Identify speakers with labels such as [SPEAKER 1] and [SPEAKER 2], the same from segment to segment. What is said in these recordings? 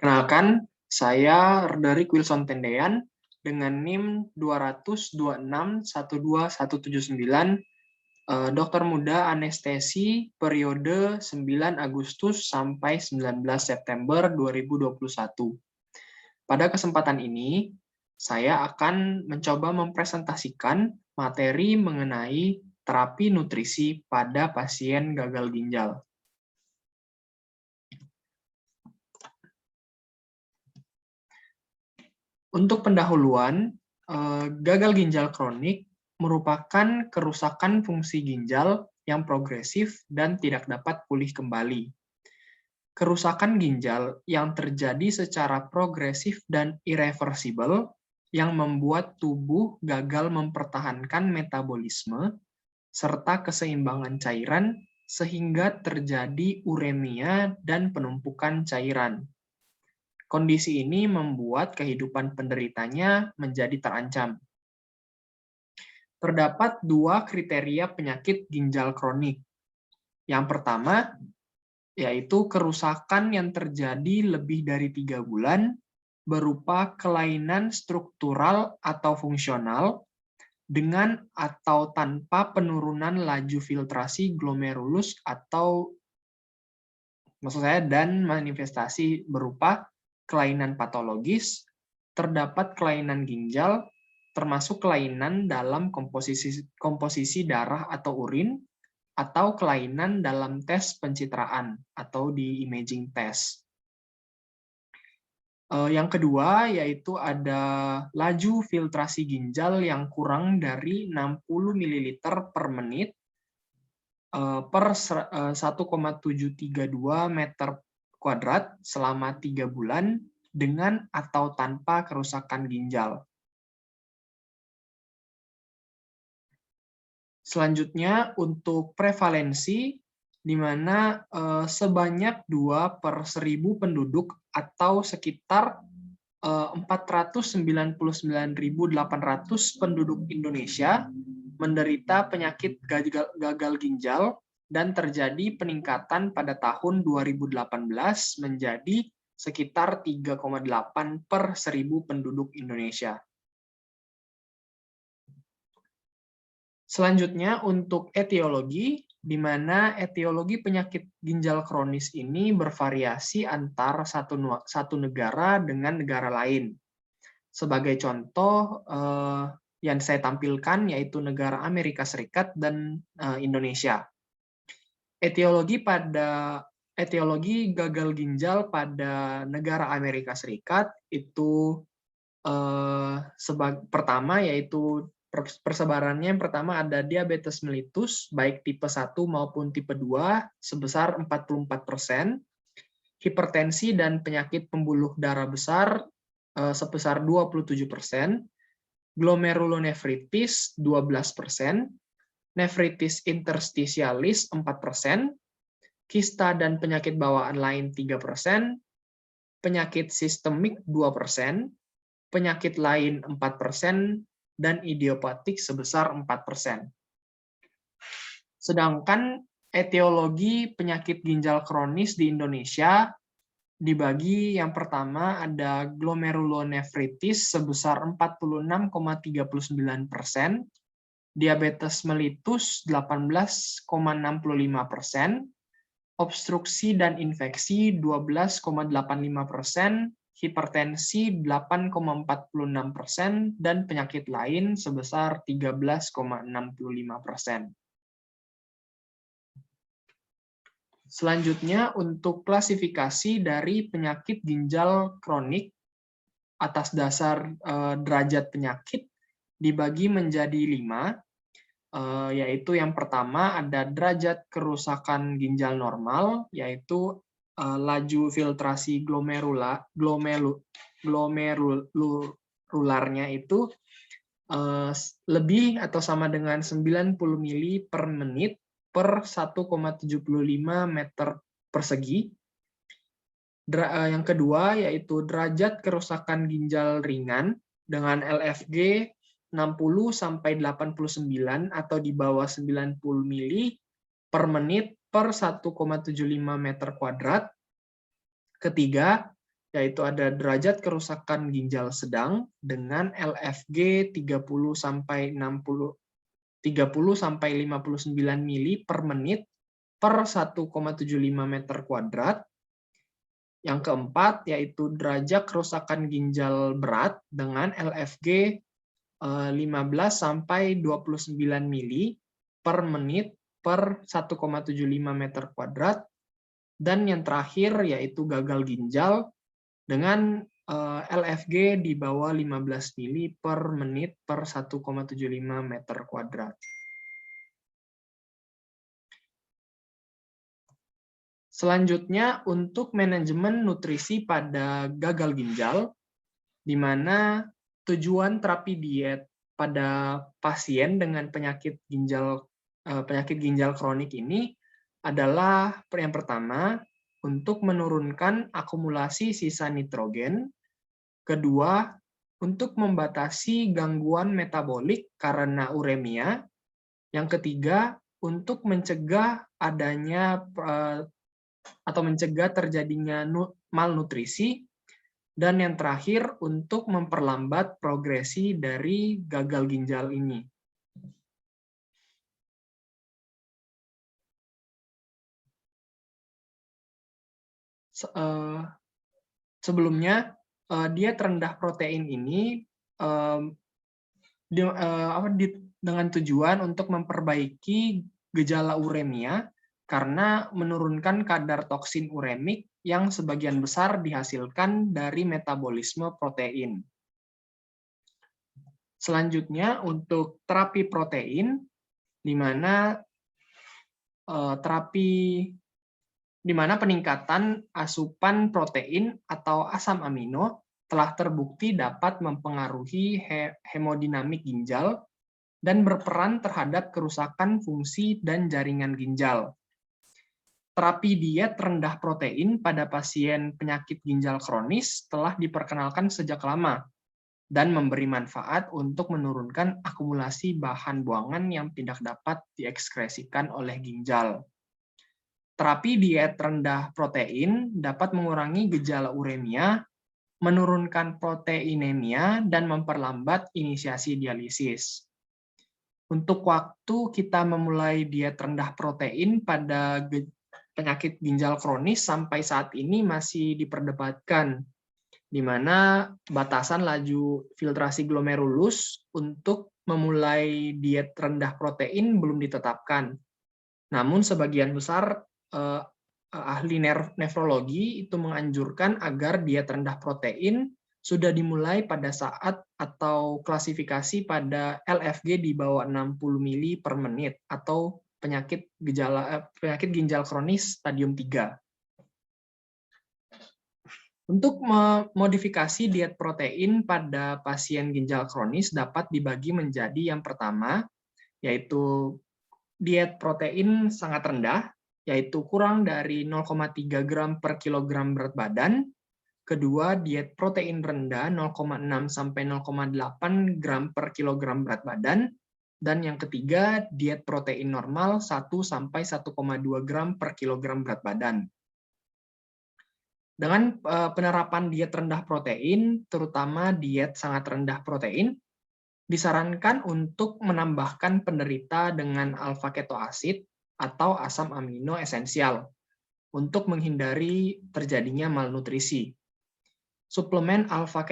[SPEAKER 1] Perkenalkan, saya dari Wilson Tendean dengan NIM 226.12179, dokter muda anestesi periode 9 Agustus sampai 19 September 2021. Pada kesempatan ini, saya akan mencoba mempresentasikan materi mengenai terapi nutrisi pada pasien gagal ginjal. Untuk pendahuluan, gagal ginjal kronik merupakan kerusakan fungsi ginjal yang progresif dan tidak dapat pulih kembali. Kerusakan ginjal yang terjadi secara progresif dan irreversibel yang membuat tubuh gagal mempertahankan metabolisme serta keseimbangan cairan sehingga terjadi uremia dan penumpukan cairan. Kondisi ini membuat kehidupan penderitanya menjadi terancam. Terdapat dua kriteria penyakit ginjal kronik. Yang pertama, yaitu kerusakan yang terjadi lebih dari 3 bulan berupa kelainan struktural atau fungsional dengan atau tanpa penurunan laju filtrasi glomerulus dan manifestasi berupa kelainan patologis, terdapat kelainan ginjal, termasuk kelainan dalam komposisi darah atau urin, atau kelainan dalam tes pencitraan atau di imaging test. Yang kedua, yaitu ada laju filtrasi ginjal yang kurang dari 60 ml per menit per 1,732 meter kuadrat selama 3 bulan dengan atau tanpa kerusakan ginjal. Selanjutnya untuk prevalensi, di mana sebanyak 2 per 1000 penduduk atau sekitar 499.800 penduduk Indonesia menderita penyakit gagal ginjal dan terjadi peningkatan pada tahun 2018 menjadi sekitar 3,8 per 1000 penduduk Indonesia. Selanjutnya untuk etiologi, di mana etiologi penyakit ginjal kronis ini bervariasi antar satu negara dengan negara lain. Sebagai contoh yang saya tampilkan yaitu negara Amerika Serikat dan Indonesia. Etiologi gagal ginjal pada negara Amerika Serikat itu pertama yaitu persebarannya yang pertama ada diabetes mellitus baik tipe 1 maupun tipe 2 sebesar 44%, hipertensi dan penyakit pembuluh darah besar sebesar 27%, glomerulonefritis 12%, nefritis interstitialis 4%, kista dan penyakit bawaan lain 3%, penyakit sistemik 2%, penyakit lain 4%, dan idiopatik sebesar 4%. Sedangkan etiologi penyakit ginjal kronis di Indonesia dibagi yang pertama ada glomerulonefritis sebesar 46,39%, diabetes mellitus 18,65%, obstruksi dan infeksi 12,85%, hipertensi 8,46%, dan penyakit lain sebesar 13,65%. Selanjutnya, untuk klasifikasi dari penyakit ginjal kronik atas dasar derajat penyakit dibagi menjadi 5, yaitu yang pertama ada derajat kerusakan ginjal normal, yaitu laju filtrasi glomerularnya itu lebih atau sama dengan 90 mili per menit per 1,75 meter persegi. Yang kedua yaitu derajat kerusakan ginjal ringan dengan LFG 60 sampai 89 atau di bawah 90 mili per menit per 1,75 meter kuadrat. Ketiga, yaitu ada derajat kerusakan ginjal sedang dengan LFG 30 sampai 59 mili per menit per 1,75 meter kuadrat. Yang keempat yaitu derajat kerusakan ginjal berat dengan LFG 15 sampai 29 mili per menit per 1,75 meter kuadrat. Dan yang terakhir yaitu gagal ginjal dengan LFG di bawah 15 mili per menit per 1,75 meter kuadrat. Selanjutnya, untuk manajemen nutrisi pada gagal ginjal, di mana tujuan terapi diet pada pasien dengan penyakit ginjal kronik ini adalah yang pertama, untuk menurunkan akumulasi sisa nitrogen, kedua, untuk membatasi gangguan metabolik karena uremia, yang ketiga, untuk mencegah adanya atau mencegah terjadinya malnutrisi, dan yang terakhir untuk memperlambat progresi dari gagal ginjal ini. Sebelumnya, diet rendah protein ini dengan tujuan untuk memperbaiki gejala uremia karena menurunkan kadar toksin uremik yang sebagian besar dihasilkan dari metabolisme protein. Selanjutnya untuk terapi protein, di mana peningkatan asupan protein atau asam amino telah terbukti dapat mempengaruhi hemodinamik ginjal dan berperan terhadap kerusakan fungsi dan jaringan ginjal. Terapi diet rendah protein pada pasien penyakit ginjal kronis telah diperkenalkan sejak lama dan memberi manfaat untuk menurunkan akumulasi bahan buangan yang tidak dapat diekskresikan oleh ginjal. Terapi diet rendah protein dapat mengurangi gejala uremia, menurunkan proteinemia, dan memperlambat inisiasi dialisis. Untuk waktu kita memulai diet rendah protein pada penyakit ginjal kronis sampai saat ini masih diperdebatkan, di mana batasan laju filtrasi glomerulus untuk memulai diet rendah protein belum ditetapkan. Namun sebagian besar ahli nefrologi itu menganjurkan agar diet rendah protein sudah dimulai pada saat atau klasifikasi pada LFG di bawah 60 mili per menit atau penyakit ginjal kronis stadium 3. Untuk memodifikasi diet protein pada pasien ginjal kronis dapat dibagi menjadi yang pertama, yaitu diet protein sangat rendah, yaitu kurang dari 0,3 gram per kilogram berat badan. Kedua, diet protein rendah 0,6 sampai 0,8 gram per kilogram berat badan. Dan yang ketiga, diet protein normal 1 sampai 1,2 gram per kilogram berat badan. Dengan penerapan diet rendah protein, terutama diet sangat rendah protein, disarankan untuk menambahkan penderita dengan alfa ketoasid atau asam amino esensial untuk menghindari terjadinya malnutrisi. Suplemen alfa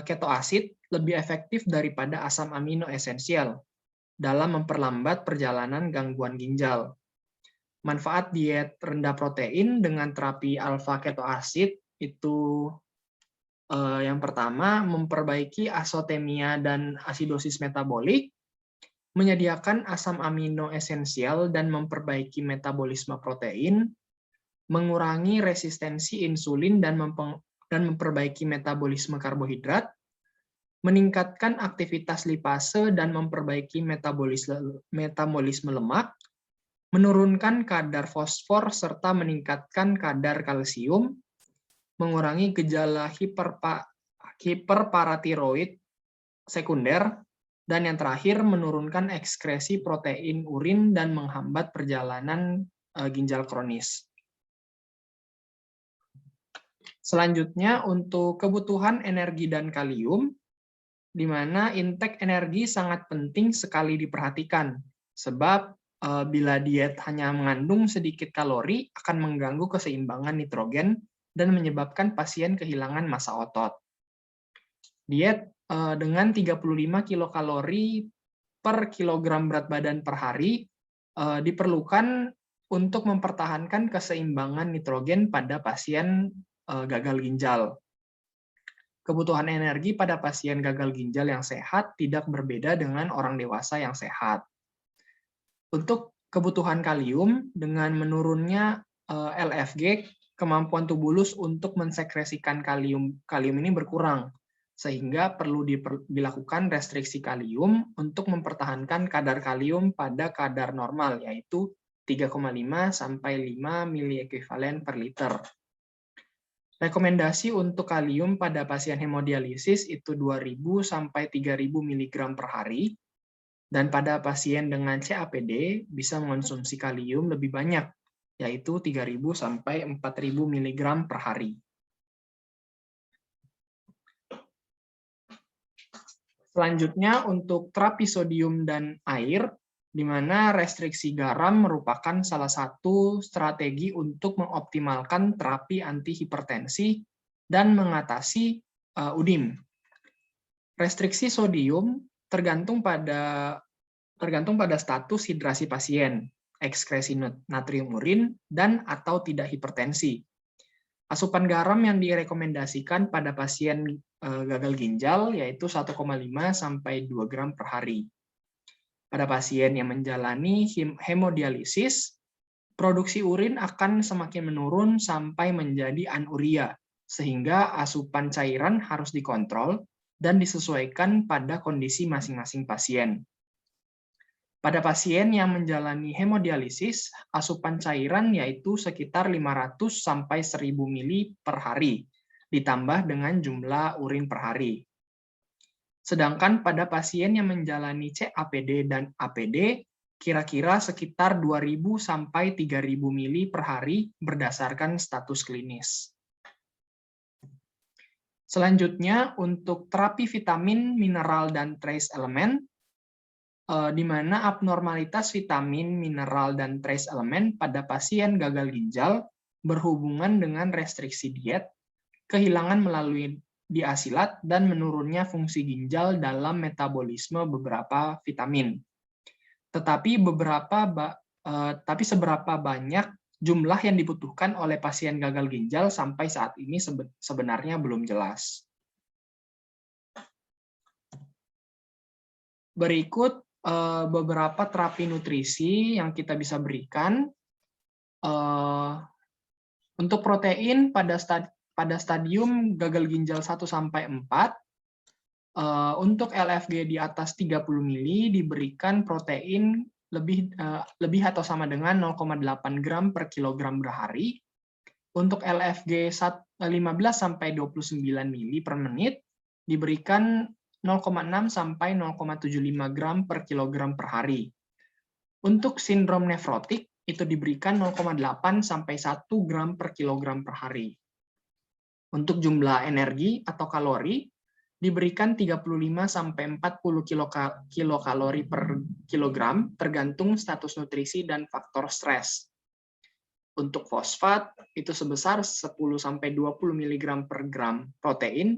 [SPEAKER 1] ketoasid lebih efektif daripada asam amino esensial dalam memperlambat perjalanan gangguan ginjal. Manfaat diet rendah protein dengan terapi alfa ketoasid itu yang pertama, memperbaiki asotemia dan asidosis metabolik, menyediakan asam amino esensial dan memperbaiki metabolisme protein, mengurangi resistensi insulin dan memperbaiki metabolisme karbohidrat, meningkatkan aktivitas lipase dan memperbaiki metabolisme lemak, menurunkan kadar fosfor serta meningkatkan kadar kalsium, mengurangi gejala hiperparatiroid sekunder, dan yang terakhir menurunkan ekskresi protein urin dan menghambat perjalanan ginjal kronis. Selanjutnya untuk kebutuhan energi dan kalium, di mana intake energi sangat penting sekali diperhatikan, sebab bila diet hanya mengandung sedikit kalori akan mengganggu keseimbangan nitrogen dan menyebabkan pasien kehilangan massa otot. Diet dengan 35 kilokalori per kilogram berat badan per hari diperlukan untuk mempertahankan keseimbangan nitrogen pada pasien gagal ginjal. Kebutuhan energi pada pasien gagal ginjal yang sehat tidak berbeda dengan orang dewasa yang sehat. Untuk kebutuhan kalium, dengan menurunnya LFG, kemampuan tubulus untuk mensekresikan kalium ini berkurang, sehingga perlu dilakukan restriksi kalium untuk mempertahankan kadar kalium pada kadar normal, yaitu 3,5 sampai 5 miliekuivalen per liter. Rekomendasi untuk kalium pada pasien hemodialisis itu 2.000 sampai 3.000 mg per hari, dan pada pasien dengan CAPD bisa mengonsumsi kalium lebih banyak, yaitu 3.000 sampai 4.000 mg per hari. Selanjutnya untuk terapi sodium dan air, di mana restriksi garam merupakan salah satu strategi untuk mengoptimalkan terapi antihipertensi dan mengatasi UDIM. Restriksi sodium tergantung pada status hidrasi pasien, ekskresi natrium urin, dan atau tidak hipertensi. Asupan garam yang direkomendasikan pada pasien gagal ginjal yaitu 1,5 sampai 2 gram per hari. Pada pasien yang menjalani hemodialisis, produksi urin akan semakin menurun sampai menjadi anuria, sehingga asupan cairan harus dikontrol dan disesuaikan pada kondisi masing-masing pasien. Pada pasien yang menjalani hemodialisis, asupan cairan yaitu sekitar 500 sampai 1.000 ml per hari, ditambah dengan jumlah urin per hari. Sedangkan pada pasien yang menjalani CAPD dan APD, kira-kira sekitar 2.000 sampai 3.000 ml per hari berdasarkan status klinis. Selanjutnya, untuk terapi vitamin, mineral, dan trace elemen, di mana abnormalitas vitamin, mineral, dan trace elemen pada pasien gagal ginjal berhubungan dengan restriksi diet, kehilangan melalui diasilat, dan menurunnya fungsi ginjal dalam metabolisme beberapa vitamin. Tetapi seberapa banyak jumlah yang dibutuhkan oleh pasien gagal ginjal sampai saat ini sebenarnya belum jelas. Berikut beberapa terapi nutrisi yang kita bisa berikan. Untuk protein pada stadium gagal ginjal 1-4, untuk LFG di atas 30 mili diberikan protein lebih atau sama dengan 0,8 gram per kilogram per hari. Untuk LFG 15-29 mili per menit diberikan 0,6 sampai 0,75 gram per kilogram per hari. Untuk sindrom nefrotik itu diberikan 0,8 sampai 1 gram per kilogram per hari. Untuk jumlah energi atau kalori diberikan 35 sampai 40 kilokalori per kilogram tergantung status nutrisi dan faktor stres. Untuk fosfat itu sebesar 10 sampai 20 mg per gram protein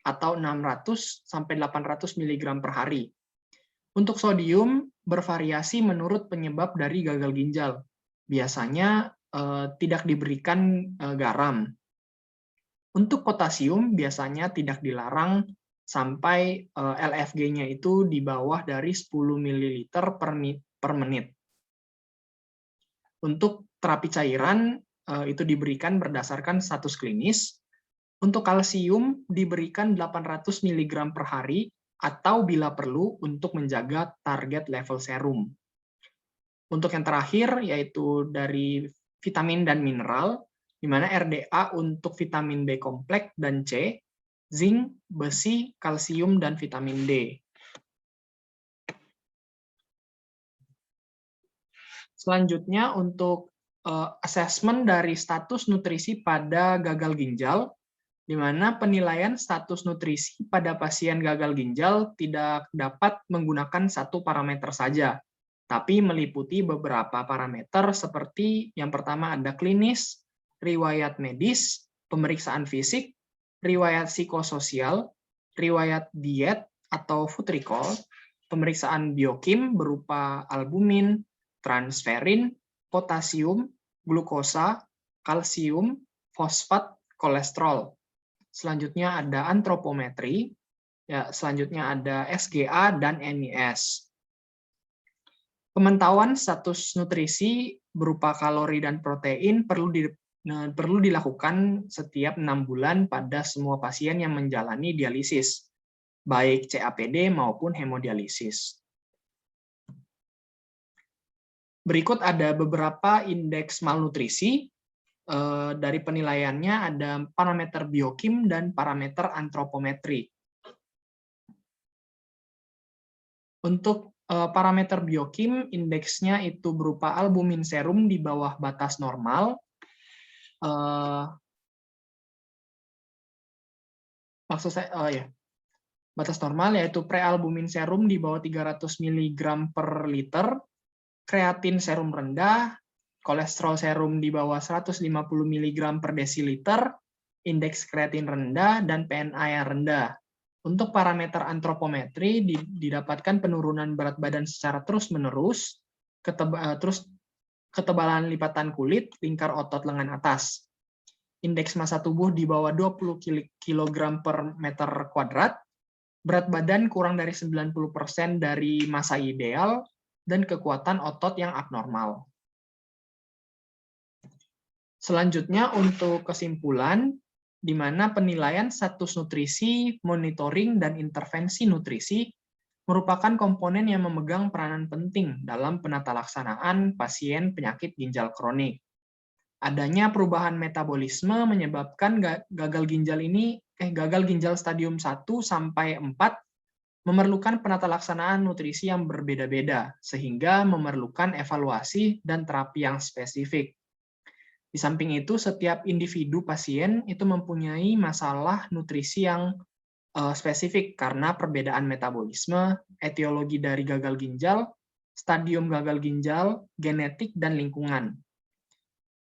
[SPEAKER 1] atau 600 sampai 800 mg per hari. Untuk sodium bervariasi menurut penyebab dari gagal ginjal. Biasanya tidak diberikan garam. Untuk potasium biasanya tidak dilarang sampai LFG-nya itu di bawah dari 10 ml per menit. Untuk terapi cairan itu diberikan berdasarkan status klinis. Untuk kalsium diberikan 800 mg per hari atau bila perlu untuk menjaga target level serum. Untuk yang terakhir yaitu dari vitamin dan mineral, di mana RDA untuk vitamin B kompleks dan C, zinc, besi, kalsium, dan vitamin D. Selanjutnya untuk asesmen dari status nutrisi pada gagal ginjal, di mana penilaian status nutrisi pada pasien gagal ginjal tidak dapat menggunakan satu parameter saja, tapi meliputi beberapa parameter seperti yang pertama ada klinis, riwayat medis, pemeriksaan fisik, riwayat psikososial, riwayat diet atau food recall, pemeriksaan biokim berupa albumin, transferin, potasium, glukosa, kalsium, fosfat, kolesterol. Selanjutnya ada antropometri, ya, selanjutnya ada SGA dan NIS. Pemantauan status nutrisi berupa kalori dan protein perlu dilakukan setiap 6 bulan pada semua pasien yang menjalani dialisis, baik CAPD maupun hemodialisis. Berikut ada beberapa indeks malnutrisi. Dari penilaiannya ada parameter biokim dan parameter antropometri. Untuk parameter biokim, indeksnya itu berupa albumin serum di bawah batas normal, batas normal yaitu prealbumin serum di bawah 300 mg per liter, kreatin serum rendah, kolesterol serum di bawah 150 mg per desiliter, indeks kreatin rendah, dan PNA yang rendah. Untuk parameter antropometri didapatkan penurunan berat badan secara terus-menerus, ketebalan lipatan kulit, lingkar otot lengan atas. Indeks massa tubuh di bawah 20 kg per meter kuadrat, berat badan kurang dari 90% dari massa ideal, dan kekuatan otot yang abnormal. Selanjutnya untuk kesimpulan, di mana penilaian status nutrisi, monitoring, dan intervensi nutrisi merupakan komponen yang memegang peranan penting dalam penatalaksanaan pasien penyakit ginjal kronik. Adanya perubahan metabolisme menyebabkan gagal ginjal stadium 1 sampai 4 memerlukan penatalaksanaan nutrisi yang berbeda-beda, sehingga memerlukan evaluasi dan terapi yang spesifik. Di samping itu, setiap individu pasien itu mempunyai masalah nutrisi yang spesifik karena perbedaan metabolisme, etiologi dari gagal ginjal, stadium gagal ginjal, genetik, dan lingkungan.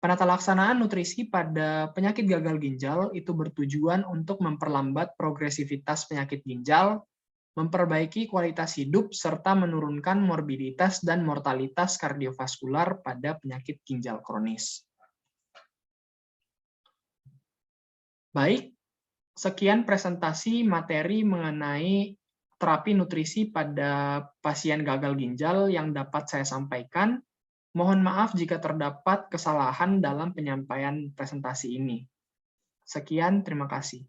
[SPEAKER 1] Penatalaksanaan nutrisi pada penyakit gagal ginjal itu bertujuan untuk memperlambat progresivitas penyakit ginjal, memperbaiki kualitas hidup, serta menurunkan morbiditas dan mortalitas kardiovaskular pada penyakit ginjal kronis. Baik, sekian presentasi materi mengenai terapi nutrisi pada pasien gagal ginjal yang dapat saya sampaikan. Mohon maaf jika terdapat kesalahan dalam penyampaian presentasi ini. Sekian, terima kasih.